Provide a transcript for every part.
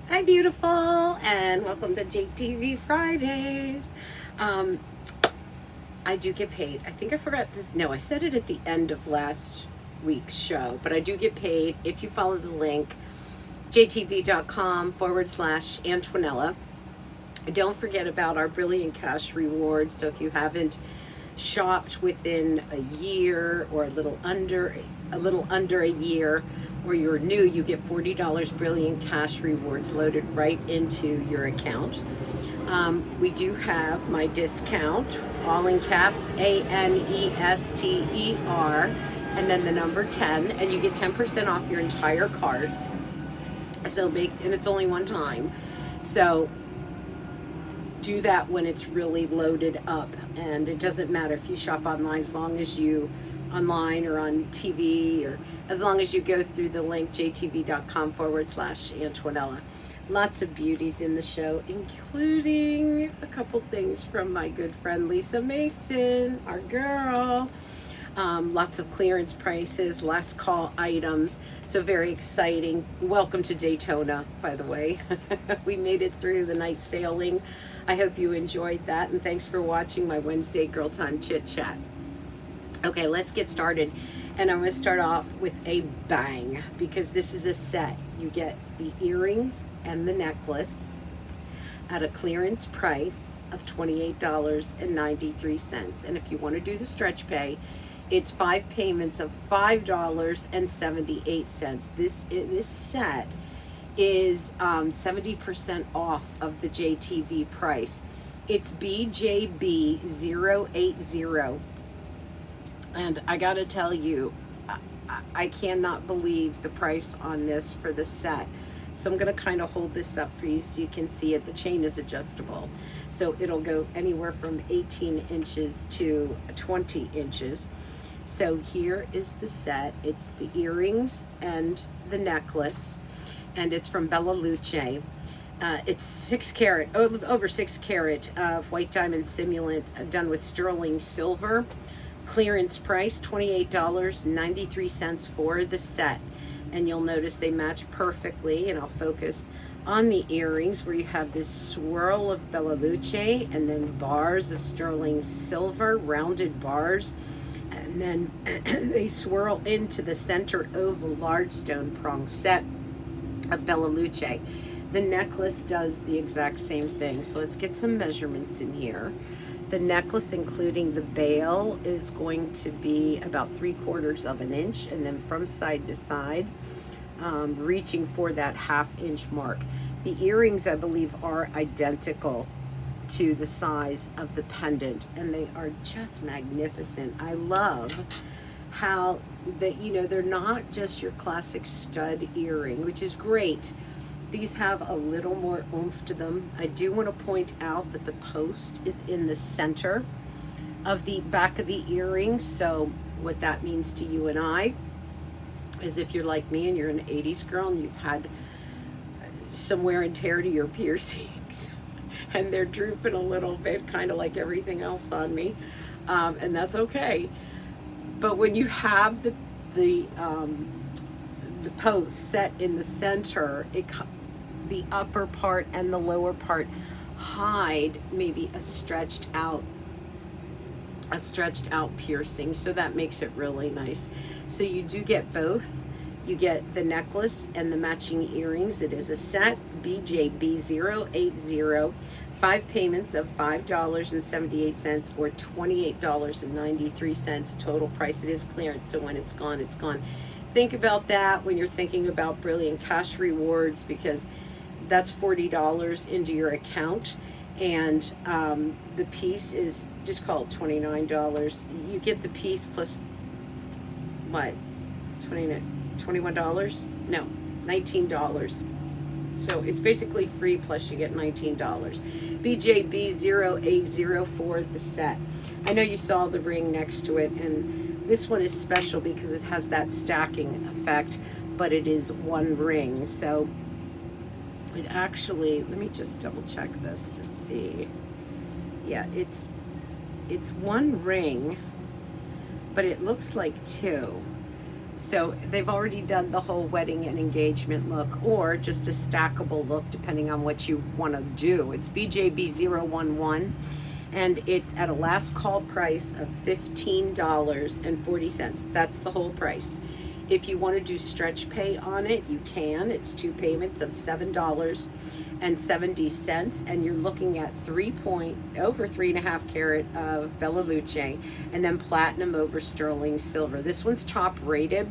Hi, beautiful, and welcome to JTV Fridays. Um, I do get paid. I think I forgot to. No, I said it at the end of last week's show, but I do get paid if you follow the link jtv.com/Antonella. Don't forget about our Brilliant Cash rewards. So if you haven't shopped within a year or a little under a year, or you're new, you get $40 Brilliant Cash rewards loaded right into your account. We do have my discount, all in caps, ANESTER, and then the number 10, and you get 10% off your entire cart. And it's only one time. So do that when it's really loaded up, and it doesn't matter if you shop online, as long as you online or on TV, or as long as you go through the link jtv.com/Antonella. Lots of beauties in the show, including a couple things from my good friend Lisa Mason, our girl. Lots of clearance prices, last call items, so very exciting. Welcome to Daytona, by the way. We made it through the night sailing. I hope you enjoyed that, and thanks for watching my Wednesday Girl Time Chit Chat. Okay, let's get started, and I'm going to start off with a bang, because this is a set. You get the earrings and the necklace at a clearance price of $28.93, and if you want to do the stretch pay, it's 5 payments of $5.78. This set is 70% off of the JTV price. It's BJB080, and I gotta tell you, I cannot believe the price on this for the set. So I'm gonna kind of hold this up for you so you can see it. The chain is adjustable, so it'll go anywhere from 18 inches to 20 inches. So here is the set. It's the earrings and the necklace, and it's from Bella Luce. It's 6 carat, over 6 carat of white diamond simulant, done with sterling silver. Clearance price $28.93 for the set, and you'll notice they match perfectly. And I'll focus on the earrings, where you have this swirl of Bella Luce and then bars of sterling silver, rounded bars, and then they swirl into the center oval large stone prong set of Bella Luce. The necklace does the exact same thing. So let's get some measurements in here. The necklace, including the bail, is going to be about 3/4 of an inch, and then from side to side, reaching for that 1/2 inch mark. The earrings, I believe, are identical to the size of the pendant, and they are just magnificent. I love how that, they're not just your classic stud earring, which is great. These have a little more oomph to them. I do want to point out that the post is in the center of the back of the earring. So what that means to you and I is, if you're like me and you're an 80s girl and you've had some wear and tear to your piercings and they're drooping a little bit, kind of like everything else on me, and that's okay. But when you have the post set in the center, the upper part and the lower part hide maybe a stretched out piercing, so that makes it really nice. So you do get both. You get the necklace and the matching earrings. It is a set, BJB080, 5 payments of $5.78 or $28.93 total price. It is clearance, so when it's gone, it's gone. Think about that when you're thinking about Brilliant Cash rewards, because that's $40 into your account, and the piece is, just call it $29. You get the piece plus what, $21? No, $19. So it's basically free, plus you get $19. BJB080 for the set. I know you saw the ring next to it, and this one is special because it has that stacking effect, but it is one ring. So it actually, let me just double check this to see. Yeah, it's one ring, but it looks like two. So they've already done the whole wedding and engagement look, or just a stackable look, depending on what you want to do. It's BJB011, and it's at a last call price of $15.40. That's the whole price. If you want to do stretch pay on it, you can. It's 2 payments of $7.70, and you're looking at over 3.5 carat of Bella Luce, and then platinum over sterling silver. This one's top rated.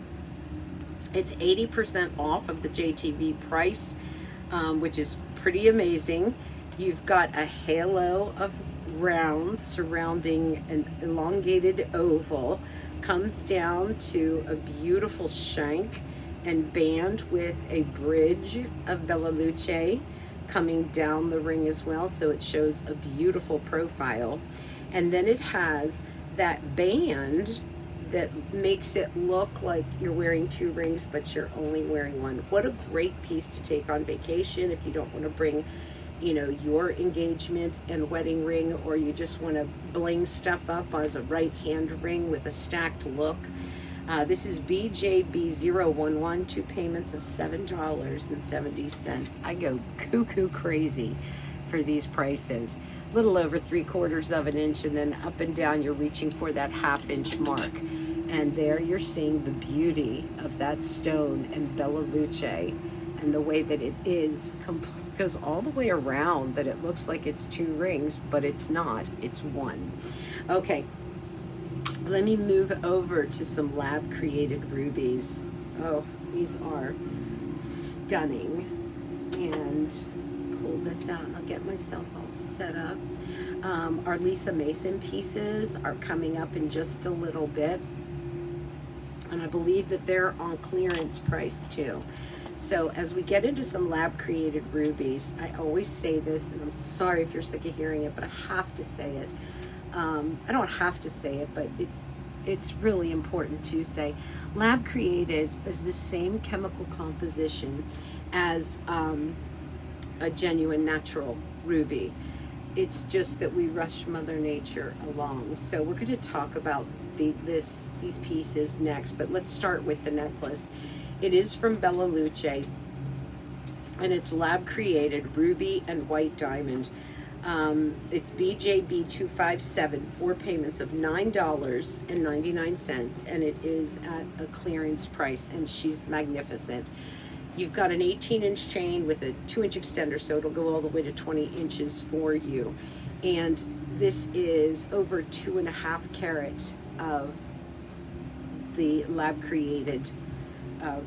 It's 80% off of the JTV price, which is pretty amazing. You've got a halo of rounds surrounding an elongated oval, comes down to a beautiful shank and band with a bridge of Bella Luce coming down the ring as well, so it shows a beautiful profile. And then it has that band that makes it look like you're wearing 2 rings, but you're only wearing 1. What a great piece to take on vacation if you don't want to bring, you know, your engagement and wedding ring, or you just want to bling stuff up as a right hand ring with a stacked look. This is BJB011, 2 payments of $7.70. I go cuckoo crazy for these prices. Little over 3/4 of an inch, and then up and down you're reaching for that 1/2 inch mark. And there you're seeing the beauty of that stone and Bella Luce, and the way that it goes all the way around, that it looks like it's 2 rings, but it's not, it's 1. Okay, let me move over to some lab created rubies. Oh, these are stunning. And pull this out and I'll get myself all set up. Our Lisa Mason pieces are coming up in just a little bit, and I believe that they're on clearance price too. So as we get into some lab created rubies, I always say this, and I'm sorry if you're sick of hearing it, but I have to say it. I don't have to say it, but it's really important to say. Lab created is the same chemical composition as a genuine natural ruby. It's just that we rush Mother Nature along. So we're going to talk about these pieces next, but let's start with the necklace. It is from Bella Luce, and it's lab created ruby and white diamond. It's BJB257, 4 payments of $9.99, and it is at a clearance price, and she's magnificent. You've got an 18-inch chain with a 2-inch extender, so it'll go all the way to 20 inches for you. And this is over 2.5 carat of the lab created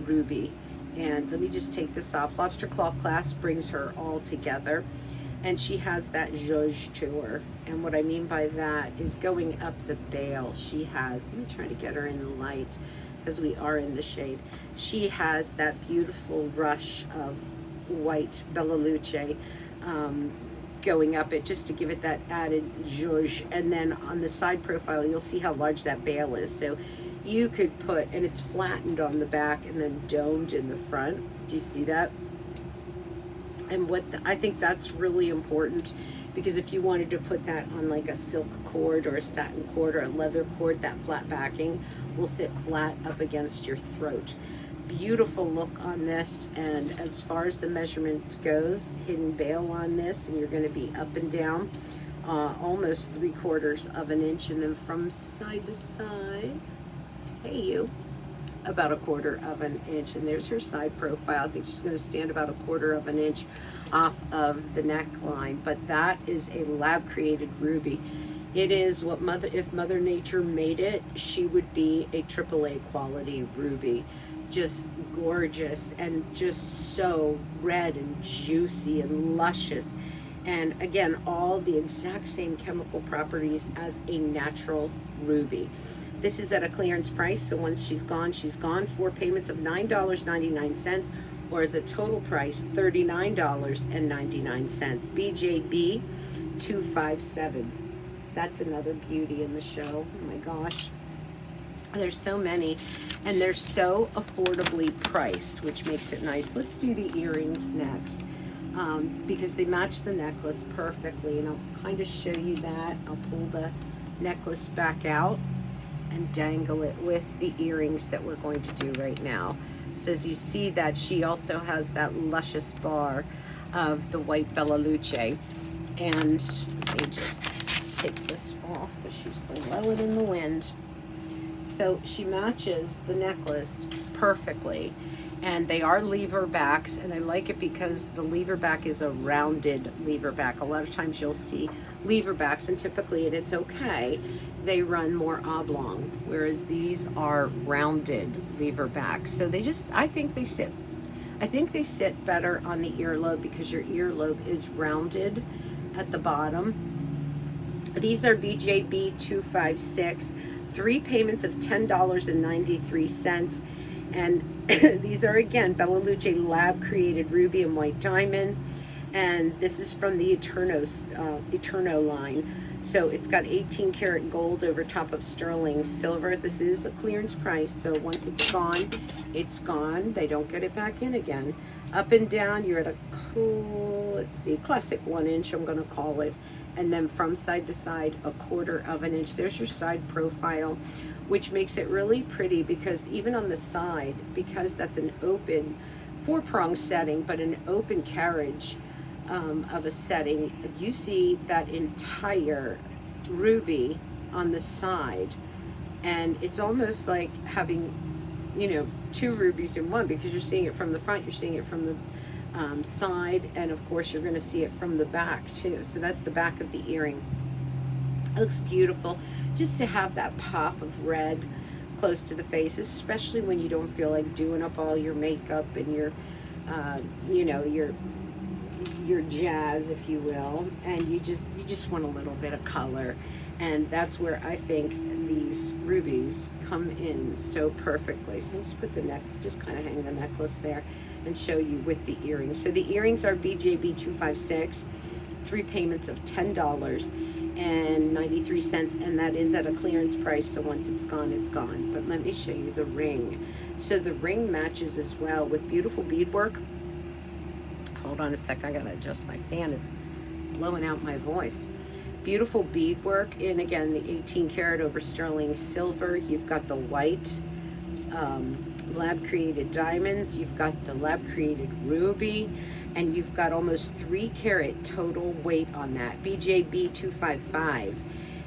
ruby. And let me just take this off. Lobster claw clasp brings her all together, and she has that zhuzh to her. And what I mean by that is going up the bail, she has, let me try to get her in the light because we are in the shade. She has that beautiful rush of white Bella Luce going up it, just to give it that added zhuzh. And then on the side profile, you'll see how large that bail is. So you could put, and it's flattened on the back and then domed in the front. Do you see that? And I think that's really important, because if you wanted to put that on like a silk cord or a satin cord or a leather cord, that flat backing will sit flat up against your throat. Beautiful look on this. And as far as the measurements goes, hidden bail on this, and you're going to be up and down almost 3/4 of an inch, and then from side to side, hey you, about 1/4 of an inch. And there's her side profile. I think she's going to stand about 1/4 of an inch off of the neckline. But that is a lab created ruby. It is what if Mother Nature made it, she would be a AAA quality ruby. Just gorgeous, and just so red and juicy and luscious. And again, all the exact same chemical properties as a natural ruby. This is at a clearance price, so once she's gone, she's gone. 4 payments of $9.99, or as a total price, $39.99. BJB 257. That's another beauty in the show. Oh my gosh. There's so many, and they're so affordably priced, which makes it nice. Let's do the earrings next, because they match the necklace perfectly, and I'll kind of show you that. I'll pull the necklace back out. and dangle it with the earrings that we're going to do right now. So as you see that she also has that luscious bar of the white Bella Luce. And let me just take this off because she's blowing in the wind. So she matches the necklace perfectly. And they are lever backs, and I like it because the lever back is a rounded lever back. A lot of times you'll see lever backs, and typically, and it's okay, they run more oblong, whereas these are rounded lever backs. So they just, I think they sit better on the earlobe because your earlobe is rounded at the bottom. These are BJB 256, 3 payments of $10.93. And these are, again, Bella Luce lab created ruby and white diamond. And this is from the Eterno line. So it's got 18 karat gold over top of sterling silver. This is a clearance price. So once it's gone, it's gone. They don't get it back in again. Up and down, you're at a cool, let's see, classic 1 inch, I'm going to call it. And then from side to side, 1/4 of an inch. There's your side profile, which makes it really pretty because even on the side, because that's an open 4-prong setting, but an open carriage of a setting, you see that entire ruby on the side. And it's almost like having, you know, 2 rubies in one because you're seeing it from the front, you're seeing it from the side, and of course you're going to see it from the back too. So that's the back of the earring. It looks beautiful just to have that pop of red close to the face, especially when you don't feel like doing up all your makeup and your you know, your jazz, if you will, and you just want a little bit of color. And that's where I think these rubies come in so perfectly. So let's put the necklace, just kind of hang the necklace there and show you with the earrings. So the earrings are BJB 256, 3 payments of $10.93, and that is at a clearance price. So once it's gone, it's gone. But let me show you the ring. So the ring matches as well with beautiful beadwork. Hold on a sec, I gotta adjust my fan. It's blowing out my voice. Beautiful beadwork, and again, the 18 karat over sterling silver. You've got the white lab created diamonds. You've got the lab created ruby, and you've got almost 3 karat total weight on that. BJB 255,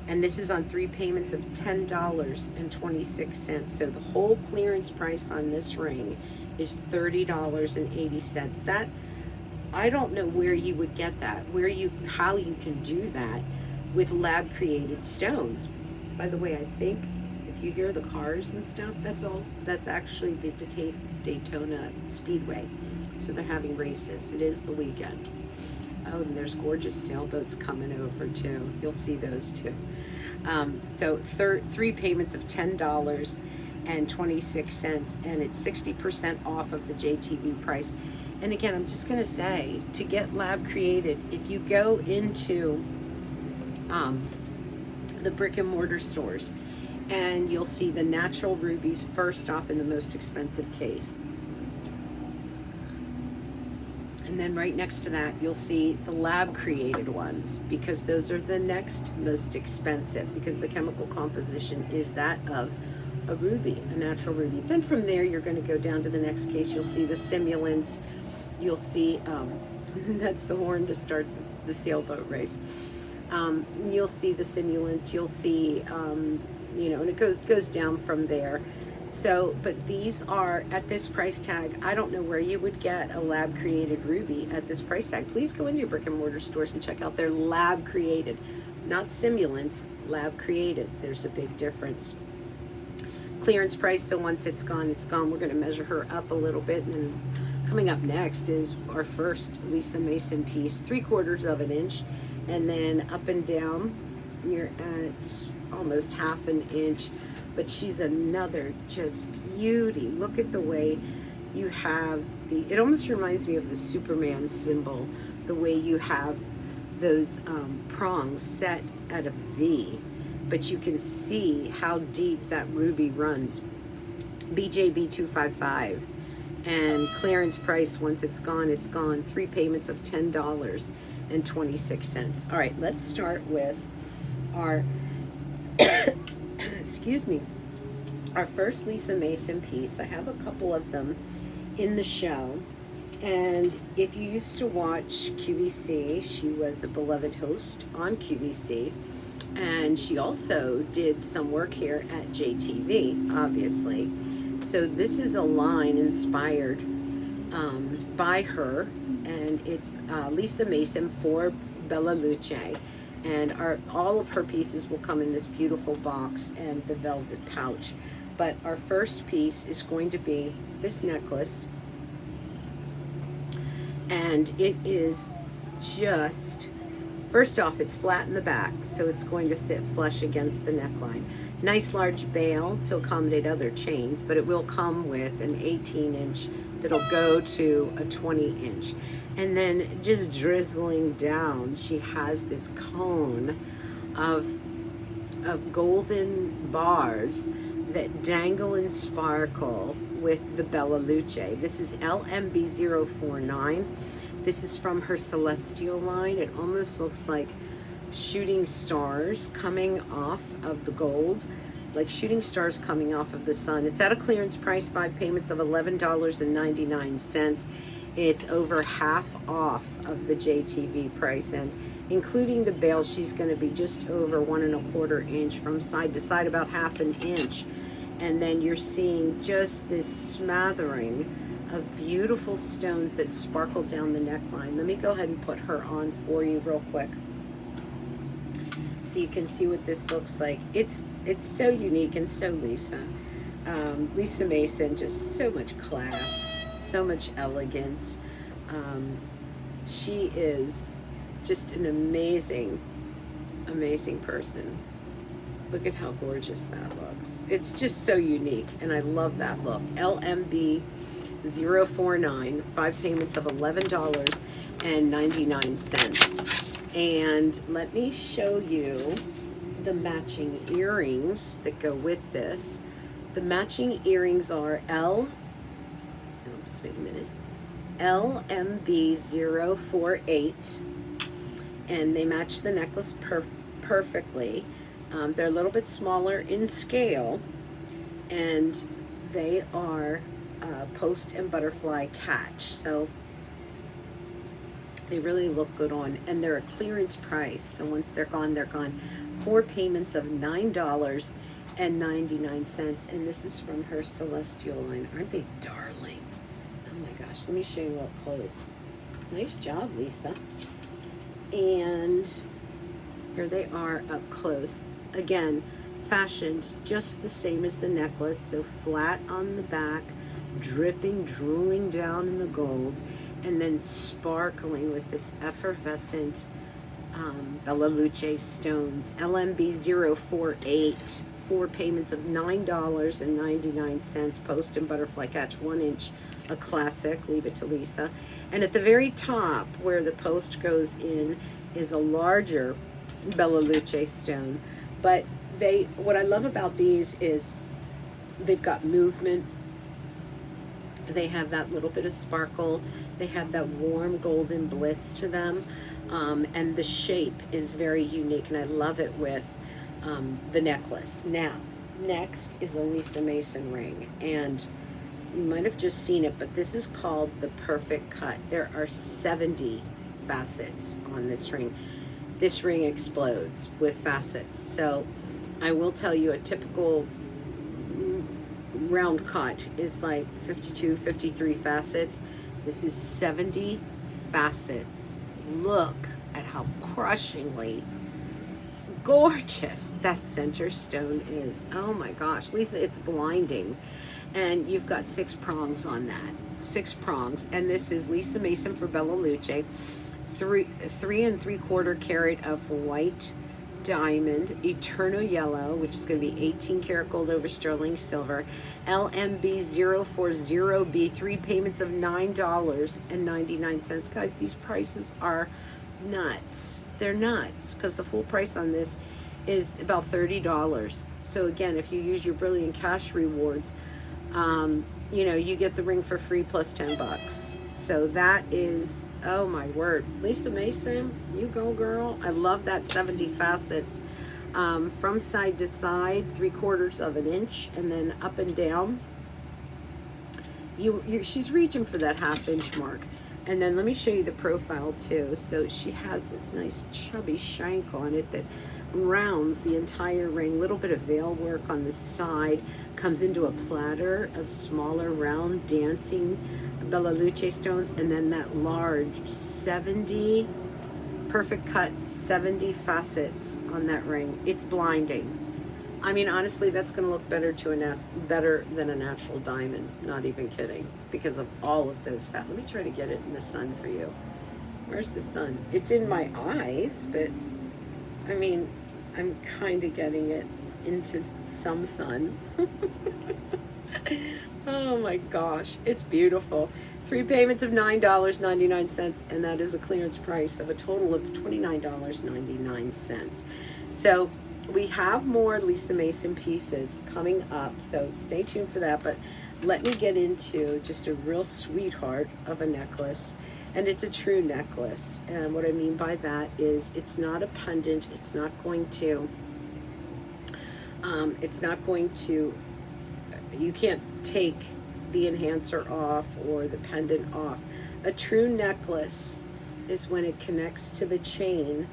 and this is on 3 payments of $10.26. So the whole clearance price on this ring is $30.80. That, I don't know where you would get that, how you can do that with lab created stones. By the way, I think if you hear the cars and stuff, that's actually the Daytona Speedway. So they're having races. It is the weekend. Oh, and there's gorgeous sailboats coming over too. You'll see those too. So 3 payments of $10.26, and it's 60% off of the JTV price. And again, I'm just going to say, to get lab created, if you go into the brick and mortar stores, and you'll see the natural rubies first off in the most expensive case. And then right next to that, you'll see the lab created ones, because those are the next most expensive, because the chemical composition is that of a ruby, a natural ruby. Then from there, you're going to go down to the next case. You'll see the simulants. You'll see, that's the horn to start the sailboat race. You'll see the simulants. You'll see, you know, and it goes down from there. So, but these are at this price tag. I don't know where you would get a lab created ruby at this price tag. Please go into your brick and mortar stores and check out their lab created, not simulants, lab created. There's a big difference. Clearance price, so once it's gone, it's gone. We're going to measure her up a little bit, and then coming up next is our first Lisa Mason piece, 3/4 of an inch, and then up and down, you're at almost 1/2 an inch. But she's another just beauty. Look at the way you have it almost reminds me of the Superman symbol, the way you have those prongs set at a V, but you can see how deep that ruby runs. BJB 255, and clearance price, once it's gone, it's gone. 3 payments of $10.26. All right, let's start with our excuse me, our first Lisa Mason piece. I have a couple of them in the show. And if you used to watch QVC, she was a beloved host on QVC. And she also did some work here at JTV, obviously. So this is a line inspired by her. And it's Lisa Mason for Bella Luce. And all of her pieces will come in this beautiful box and the velvet pouch. But our first piece is going to be this necklace. And it is just, first off, it's flat in the back, so it's going to sit flush against the neckline. Nice large bail to accommodate other chains, but it will come with an 18-inch that'll go to a 20-inch. And then just drizzling down, she has this cone of golden bars that dangle and sparkle with the Bella Luce. This is LMB049. This is from her Celestial line. It almost looks like shooting stars coming off of the gold, like shooting stars coming off of the sun. It's at a clearance price, 5 payments of $11.99. It's over half off of the JTV price, and including the bail, she's going to be just over 1 1/4 inch from side to side, about 1/2 inch. And then you're seeing just this smattering of beautiful stones that sparkle down the neckline. Let me go ahead and put her on for you real quick so you can see what this looks like. It's so unique and so Lisa. Lisa Mason, just so much class, so much elegance. She is just an amazing, amazing person. Look at how gorgeous that looks. It's just so unique, and I love that look. LMB049, 5 payments of $11.99. And let me show you the matching earrings that go with this. The matching earrings are LMB048, and they match the necklace perfectly. They're a little bit smaller in scale, and they are post and butterfly catch. So they really look good on, and they're a clearance price. So once they're gone, they're gone. 4 payments of $9.99. And this is from her Celestial line. Aren't they darling? Oh my gosh, let me show you up close. Nice job, Lisa. And here they are up close. Again, fashioned just the same as the necklace, so flat on the back, dripping, drooling down in the gold, and then sparkling with this effervescent Bella Luce stones. LMB048, 4 payments of $9.99, post and butterfly catch, 1 inch, a classic. Leave it to Lisa. And at the very top, where the post goes in, is a larger Bella Luce stone. But what I love about these is they've got movement. They have that little bit of sparkle. They have that warm golden bliss to them. And the shape is very unique, and I love it with the necklace. Now, next is a Lisa Mason ring, and you might have just seen it, but this is called the Perfect Cut. There are 70 facets on this ring. This ring explodes with facets. So I will tell you, a typical round cut is like 52, 53 facets. This is 70 facets. Look at how crushingly gorgeous that center stone is. Oh my gosh, Lisa, it's blinding. And you've got 6 prongs on that. 6 prongs. And this is Lisa Mason for Bella Luce. 3 3/4 carat of white diamond, eternal yellow, which is going to be 18 karat gold over sterling silver. LMB040B, 3 payments of $9.99. Guys, these prices are nuts. They're nuts, because the full price on this is about $30. So again, if you use your Brilliant Cash rewards, you know, you get the ring for free plus $10. So that is, oh my word, Lisa Mason, you go girl. I love that 70 facets. from side to side, 3/4 of an inch, and then up and down. She's reaching for that 1/2 inch mark. And then let me show you the profile too. So she has this nice chubby shank on it that rounds the entire ring. Little bit of veil work on the side, comes into a platter of smaller round dancing Bella Luce stones, and then that large 70 perfect cut, 70 facets on that ring. It's blinding. I mean, honestly, that's going to look better better than a natural diamond. Not even kidding, because of all of those fat. Let me try to get it in the sun for you. Where's the sun? It's in my eyes, but I mean, I'm kind of getting it into some sun. Oh my gosh, it's beautiful. 3 payments of $9.99, and that is a clearance price of a total of $29.99. So we have more Lisa Mason pieces coming up, so stay tuned for that. But let me get into just a real sweetheart of a necklace, and it's a true necklace. And what I mean by that is it's not a pendant. It's not going to you can't take the enhancer off or the pendant off. A true necklace is when it connects to the chain,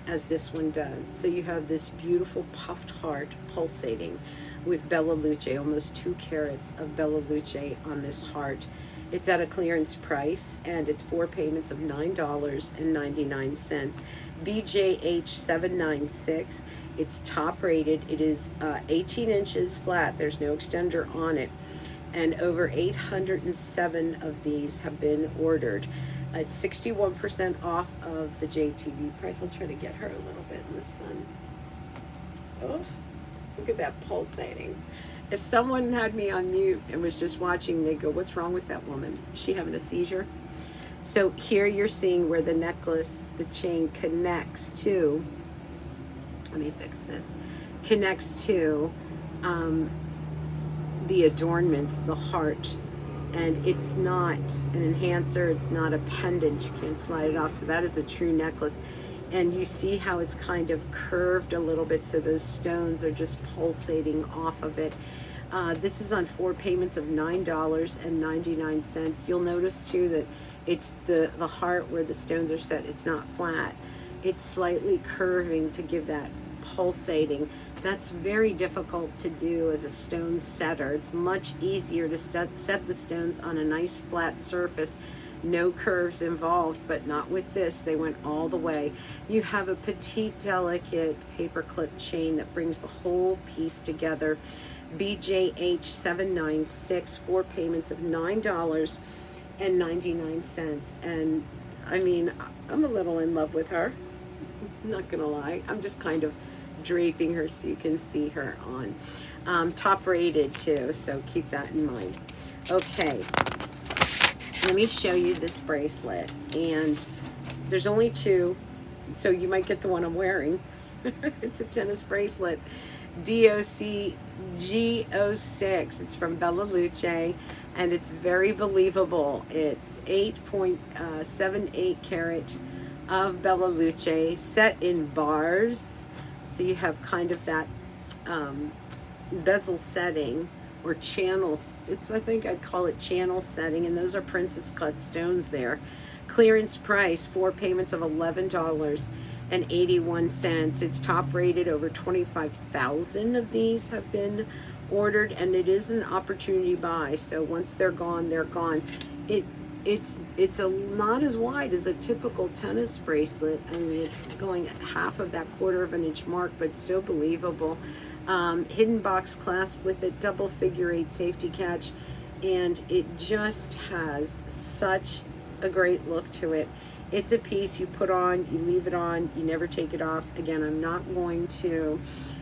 as this one does. So you have this beautiful puffed heart pulsating with Bella Luce, almost 2 carats of Bella Luce on this heart. It's at a clearance price, and it's 4 payments of $9.99. BJH796. It's top rated. It is 18 inches flat. There's no extender on it. And over 807 of these have been ordered. It's 61% off of the JTV price. I'll try to get her a little bit in the sun. Oh, look at that pulsating. If someone had me on mute and was just watching, they'd go, what's wrong with that woman? Is she having a seizure? So here you're seeing where the necklace, the chain connects to, let me fix this, connects to the adornment, the heart. And it's not an enhancer, it's not a pendant, you can't slide it off. So that is a true necklace. And you see how it's kind of curved a little bit, so those stones are just pulsating off of it. This is on 4 payments of $9.99. You'll notice too that it's the heart where the stones are set, it's not flat. It's slightly curving to give that pulsating. That's very difficult to do as a stone setter. It's much easier to set the stones on a nice flat surface. No curves involved, but not with this. They went all the way. You have a petite, delicate paperclip chain that brings the whole piece together. BJH796, 4 payments of $9.99. And I mean, I'm a little in love with her. I'm not gonna lie. I'm just kind of draping her so you can see her on. Top rated too, so keep that in mind. Okay, let me show you this bracelet, and there's only 2, so you might get the one I'm wearing. It's a tennis bracelet, DOC G06. It's from Bella Luce, and it's very believable. It's 8.78 carat of Bella Luce, set in bars. So you have kind of that bezel setting, or channels. I think I'd call it channel setting, and those are princess cut stones there. Clearance price, 4 payments of $11.81. It's top rated. Over 25,000 of these have been ordered, and it is an opportunity buy. So once they're gone, they're gone. It's not as wide as a typical tennis bracelet. I mean, it's going at half of that 1/4 of an inch mark, but so believable. Hidden box clasp with a double figure 8 safety catch, and it just has such a great look to it. It's a piece you put on, you leave it on, you never take it off. Again, I'm not going to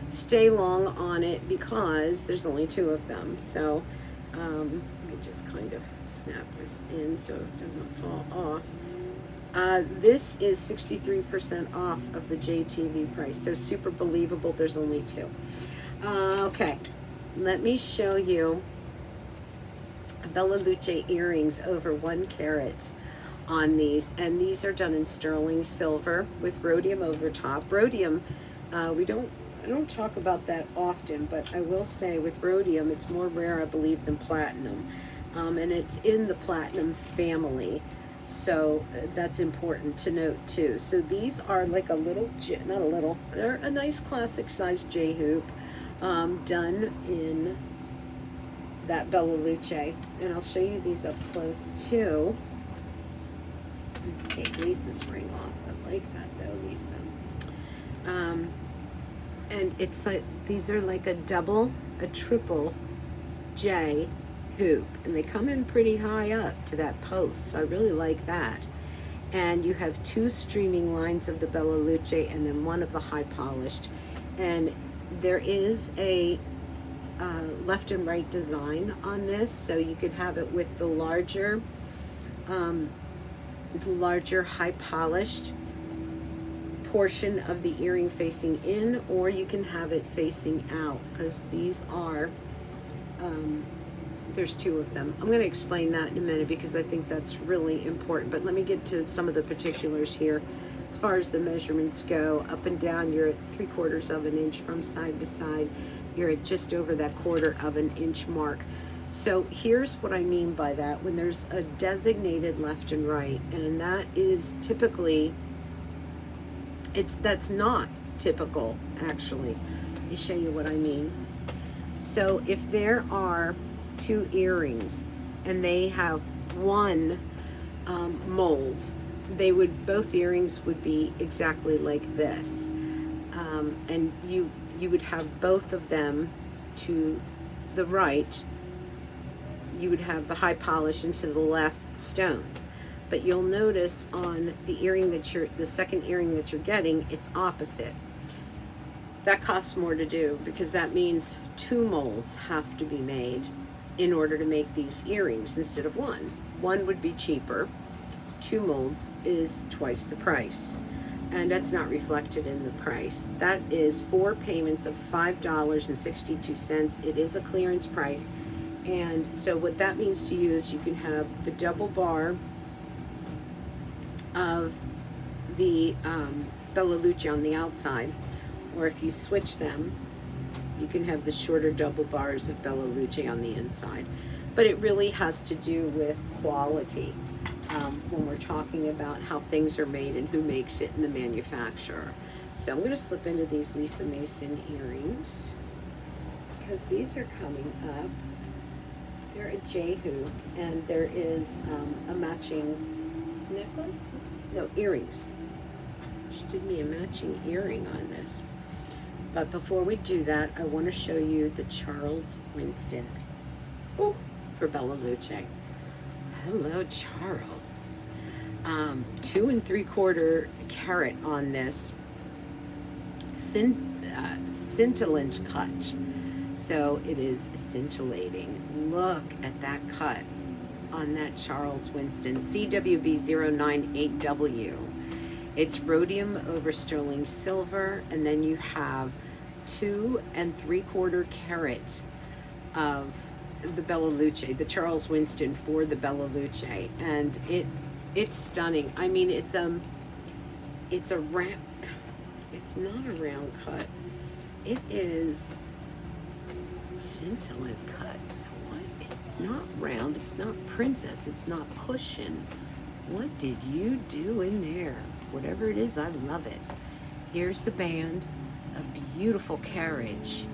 stay long on it because there's only 2 of them. So let me just kind of snap this in so it doesn't fall off. This is 63% off of the JTV price, so super believable. There's only 2. Okay, let me show you Bella Luce earrings over 1 carat on these, and these are done in sterling silver with rhodium over top. Rhodium I don't talk about that often, but I will say with rhodium, it's more rare, I believe, than platinum. And it's in the platinum family. So that's important to note too. So these are like a little, not a little, they're a nice classic size J hoop, done in that Bella Luce. And I'll show you these up close too. Let's take Lisa's ring off. I like that though, Lisa. And it's like, these are like a double, a triple J hoop, and they come in pretty high up to that post, so I really like that. And you have two streaming lines of the Bella Luce and then one of the high polished, and there is a left and right design on this, so you could have it with the larger high polished portion of the earring facing in, or you can have it facing out, because these are there's two of them. I'm going to explain that in a minute because I think that's really important, but let me get to some of the particulars here. As far as the measurements go, up and down, you're at 3/4 of an inch. From side to side, you're at just over that 1/4 of an inch mark. So here's what I mean by that. When there's a designated left and right, and that is typically, that's not typical, actually. Let me show you what I mean. So if there are two earrings and they have one mold, both earrings would be exactly like this, and you would have both of them to the right. You would have the high polish, and to the left stones. But you'll notice on the earring the second earring that you're getting, it's opposite. That costs more to do because that means two molds have to be made in order to make these earrings instead of one. One would be cheaper. Two molds is twice the price, and that's not reflected in the price. That is 4 payments of $5.62. It is a clearance price, and so what that means to you is you can have the double bar of the Bella Luce on the outside, or if you switch them, you can have the shorter double bars of Bella Luce on the inside. But it really has to do with quality when we're talking about how things are made and who makes it and the manufacturer. So I'm going to slip into these Lisa Mason earrings because these are coming up. They're a J hoop, and there is a matching necklace? No, earrings. She did me a matching earring on this. But before we do that, I want to show you the Charles Winston for Bella Luce. Hello, Charles. 2 3/4 carat on this scintillant cut. So it is scintillating. Look at that cut on that Charles Winston CWB098W. It's rhodium over sterling silver, and then you have 2 3/4 carat of the Bella Luce, the Charles Winston for the Bella Luce, and it's stunning. I mean, it's a round. It's not a round cut. It is scintillant cut. So what? It's not round. It's not princess. It's not cushion. What did you do in there? Whatever it is, I love it. Here's the band, a beautiful carriage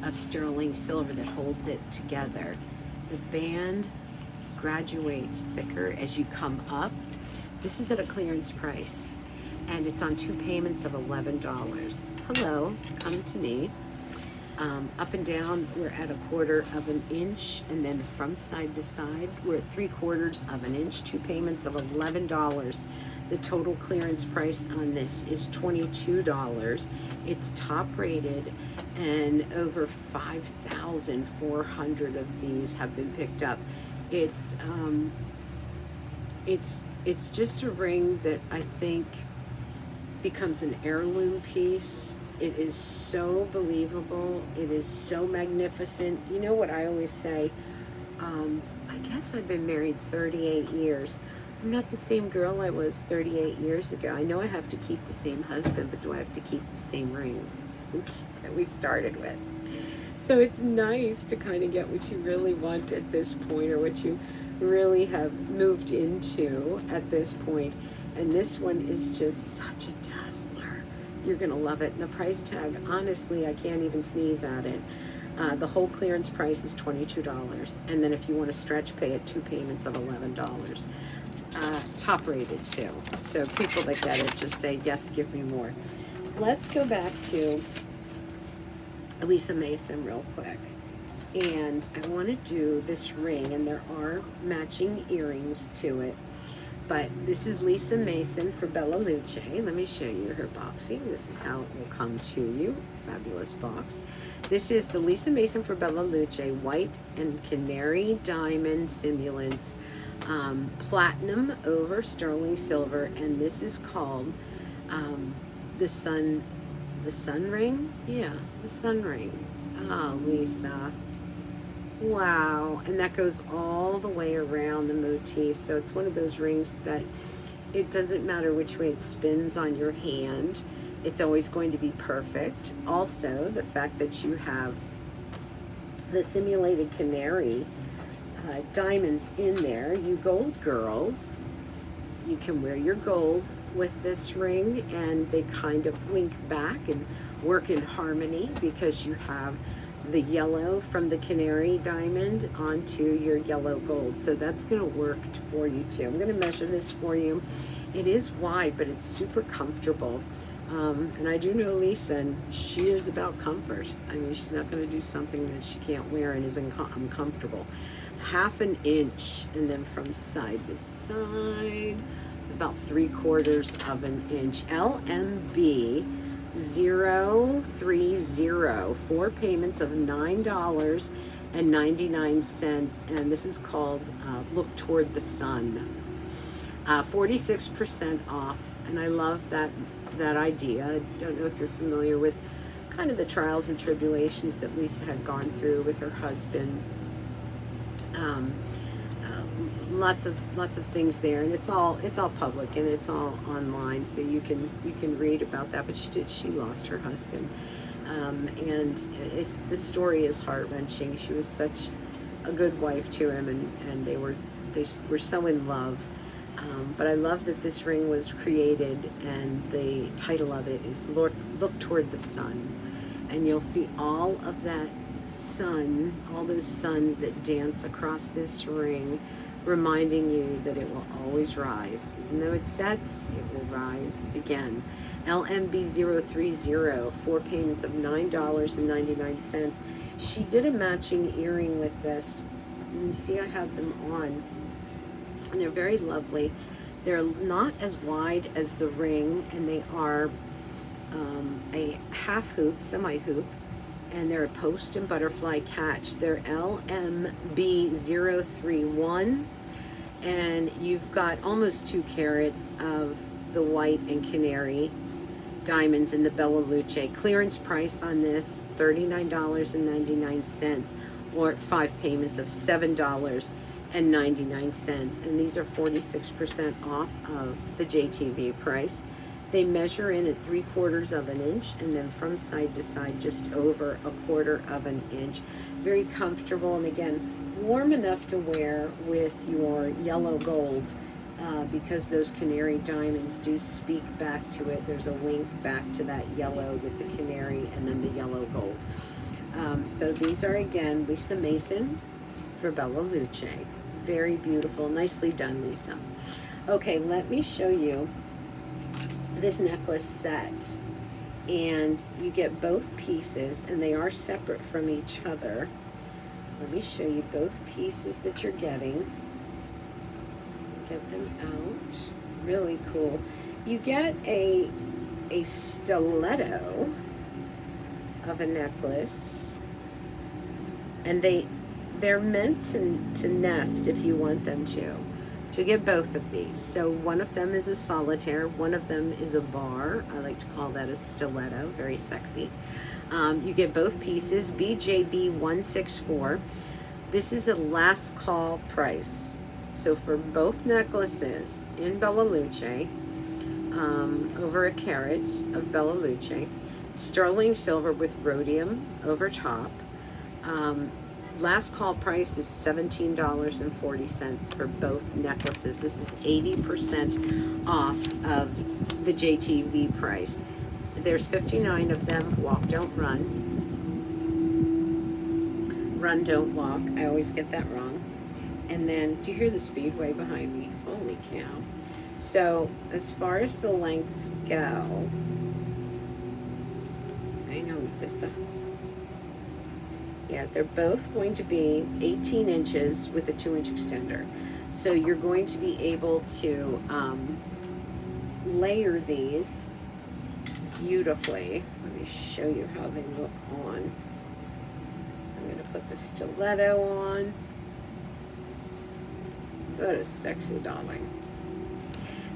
of sterling silver that holds it together. The band graduates thicker as you come up. This is at a clearance price, and it's on 2 payments of $11. Hello, come to me. Up and down, we're at 1/4 of an inch, and then from side to side, we're at 3/4 of an inch, 2 payments of $11. The total clearance price on this is $22. It's top rated, and over 5,400 of these have been picked up. It's just a ring that I think becomes an heirloom piece. It is so believable. It is so magnificent. You know what I always say? I guess I've been married 38 years. I'm not the same girl I was 38 years ago. I know I have to keep the same husband, but do I have to keep the same ring that we started with? So it's nice to kind of get what you really want at this point, or what you really have moved into at this point. And this one is just such a dazzler. You're gonna love it. And the price tag, honestly, I can't even sneeze at it. The whole clearance price is $22. And then if you want to stretch pay it, 2 payments of $11. Top rated too. So people that get it just say, yes, give me more. Let's go back to Lisa Mason real quick. And I want to do this ring, and there are matching earrings to it. But this is Lisa Mason for Bella Luce. Let me show you her boxing. This is how it will come to you. Fabulous box. This is the Lisa Mason for Bella Luce white and canary diamond simulants, platinum over sterling silver, and this is called the sun ring. Yeah, the sun ring. Oh, Lisa. Wow. And that goes all the way around the motif. So it's one of those rings that it doesn't matter which way it spins on your hand. It's always going to be perfect. Also, the fact that you have the simulated canary diamonds in there. You gold girls, you can wear your gold with this ring, and they kind of wink back and work in harmony because you have the yellow from the canary diamond onto your yellow gold. So that's going to work for you too. I'm going to measure this for you. It is wide, but it's super comfortable. And I do know Lisa, and she is about comfort. I mean, she's not going to do something that she can't wear and is uncomfortable. 1/2 inch, and then from side to side, about 3/4 of an inch. LMB 030, 4 payments of $9.99, and this is called Look Toward the Sun. 46% off, and I love that idea. I don't know if you're familiar with kind of the trials and tribulations that Lisa had gone through with her husband. Lots of things there, and it's all public and it's all online, so you can read about that. But she lost her husband, and the story is heart-wrenching. She was such a good wife to him, and they were so in love. But I love that this ring was created, and the title of it is Look Toward the Sun, and you'll see all of that sun, all those suns that dance across this ring, reminding you that it will always rise. Even though it sets, it will rise again. LMB 030, 4 payments of $9.99. She did a matching earring with this. And you see I have them on, and they're very lovely. They're not as wide as the ring, and they are a half hoop, semi hoop, and they're a post and butterfly catch. They're LMB 031, and you've got almost 2 carats of the white and canary diamonds in the Bella Luce. Clearance price on this, $39.99, or 5 payments of $7.99, and these are 46% off of the JTV price. They measure in at 3/4 of an inch, and then from side to side just over 1/4 of an inch. Very comfortable, and again, warm enough to wear with your yellow gold, because those canary diamonds do speak back to it. There's a wink back to that yellow with the canary and then the yellow gold. So these are, again, Lisa Mason for Bella Luce. Very beautiful. Nicely done, Lisa. Okay, let me show you this necklace set, and you get both pieces, and they are separate from each other. Let me show you both pieces that you're getting. Get them out. Really cool. You get a stiletto of a necklace, and they're meant to nest if you want them to. So you get both of these. So one of them is a solitaire, one of them is a bar. I like to call that a stiletto, very sexy. You get both pieces, BJB 164. This is a last call price. So for both necklaces in Bella Luce, over a carat of Bella Luce, sterling silver with rhodium over top. Last call price is $17.40 for both necklaces. This is 80% off of the JTV price. There's 59 of them. Walk, don't run. Run, don't walk. I always get that wrong. And then, do you hear the speedway behind me? Holy cow. So, as far as the lengths go, hang on, sister. Yeah, they're both going to be 18 inches with a 2-inch extender. So you're going to be able to layer these beautifully. Let me show you how they look on. I'm going to put the stiletto on. That is sexy, darling.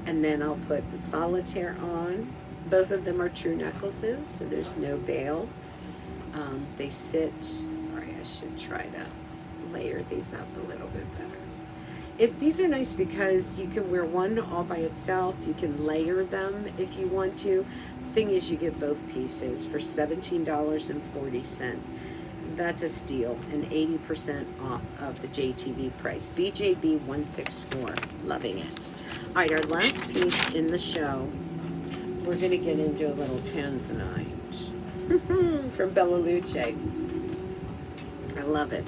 And then I'll put the solitaire on. Both of them are true necklaces, so there's no bail. They sit, sorry, I should try to layer these up a little bit better. These are nice because you can wear one all by itself. You can layer them if you want to. The thing is, you get both pieces for $17.40. That's a steal, and 80% off of the JTV price. BJB 164, loving it. All right, our last piece in the show, we're gonna get into a little Tanzanite from Bella Luce. I love it.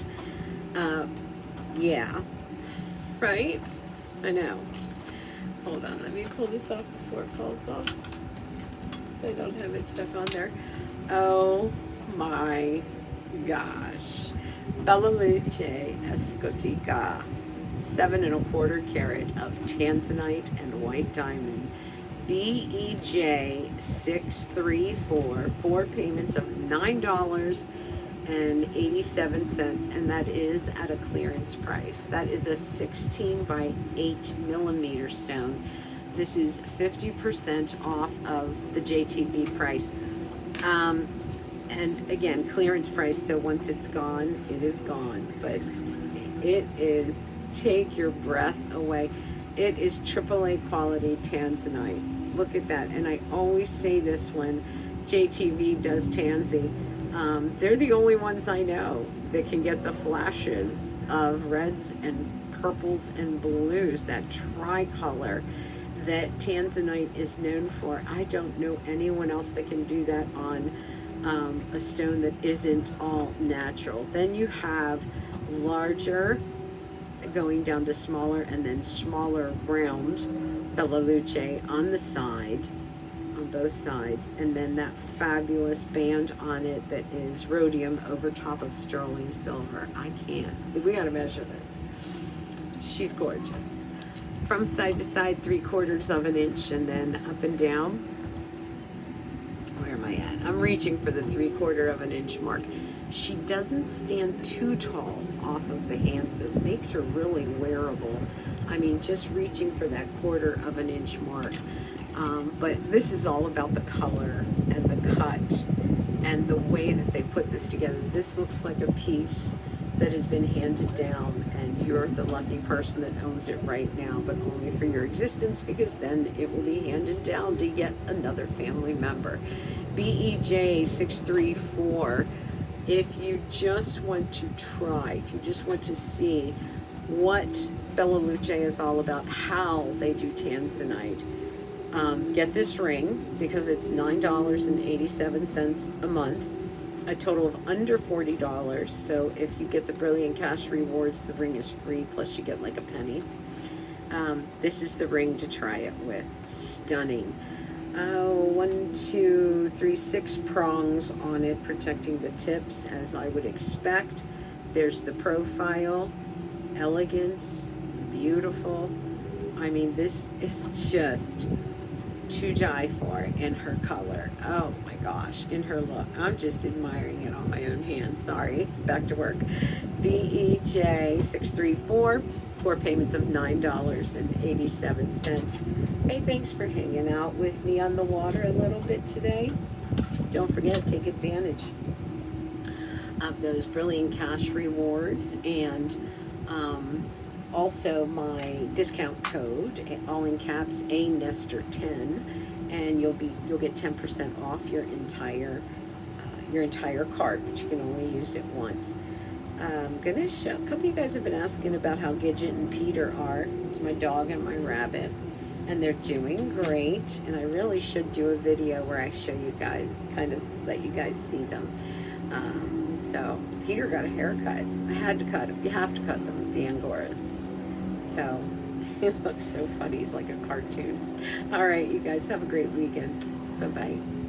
Yeah, right? I know. Hold on, let me pull this off before it falls off. If I don't have it stuck on there. Oh my gosh. Bella Luce Escotica, 7 1/4 carat of Tanzanite and white diamond. BEJ 634, 4 payments of $9.87, and that is at a clearance price. That is a 16 by 8 millimeter stone. This is 50% off of the JTV price. And again, clearance price, so once it's gone, it is gone. But it is, take your breath away. It is AAA quality Tanzanite. Look at that. And I always say this when JTV does Tanzy. They're the only ones I know that can get the flashes of reds and purples and blues, that tricolor that Tanzanite is known for. I don't know anyone else that can do that on a stone that isn't all natural. Then you have larger going down to smaller, and then smaller round Bella Luce on the side, on both sides, and then that fabulous band on it that is rhodium over top of sterling silver. I can't. We gotta measure this. She's gorgeous. From side to side, 3/4 of an inch, and then up and down. Where am I at? I'm reaching for the 3/4 of an inch mark. She doesn't stand too tall off of the hand, so it makes her really wearable. I mean, just reaching for that 1/4 of an inch mark. But this is all about the color and the cut and the way that they put this together. This looks like a piece that has been handed down, and you're the lucky person that owns it right now, but only for your existence, because then it will be handed down to yet another family member. BEJ 634. If you just want to try, if you just want to see what Bella Luce is all about, how they do Tanzanite, get this ring, because it's $9.87 a month, a total of under $40. So if you get the Brilliant Cash Rewards, the ring is free, plus you get like a penny. This is the ring to try it with. Stunning. 1, 2, 3, 6 prongs on it, protecting the tips, as I would expect. There's the profile. Elegant, beautiful. I mean, this is just to die for in her color. Oh my gosh, in her look. I'm just admiring it on my own hand. Sorry, back to work. BEJ 634, 4 payments of $9.87. Hey, thanks for hanging out with me on the water a little bit today. Don't forget, take advantage of those Brilliant Cash Rewards, and also my discount code, all in caps, ANESTER10, and you'll get 10% off your entire cart, but you can only use it once. I'm gonna show, a couple of you guys have been asking about how Gidget and Peter are. It's my dog and my rabbit, and they're doing great, and I really should do a video where I show you guys, kind of let you guys see them. So Peter got a haircut. I had to cut him. You have to cut them, the Angoras. So he looks so funny. He's like a cartoon. All right, you guys have a great weekend. Bye-bye.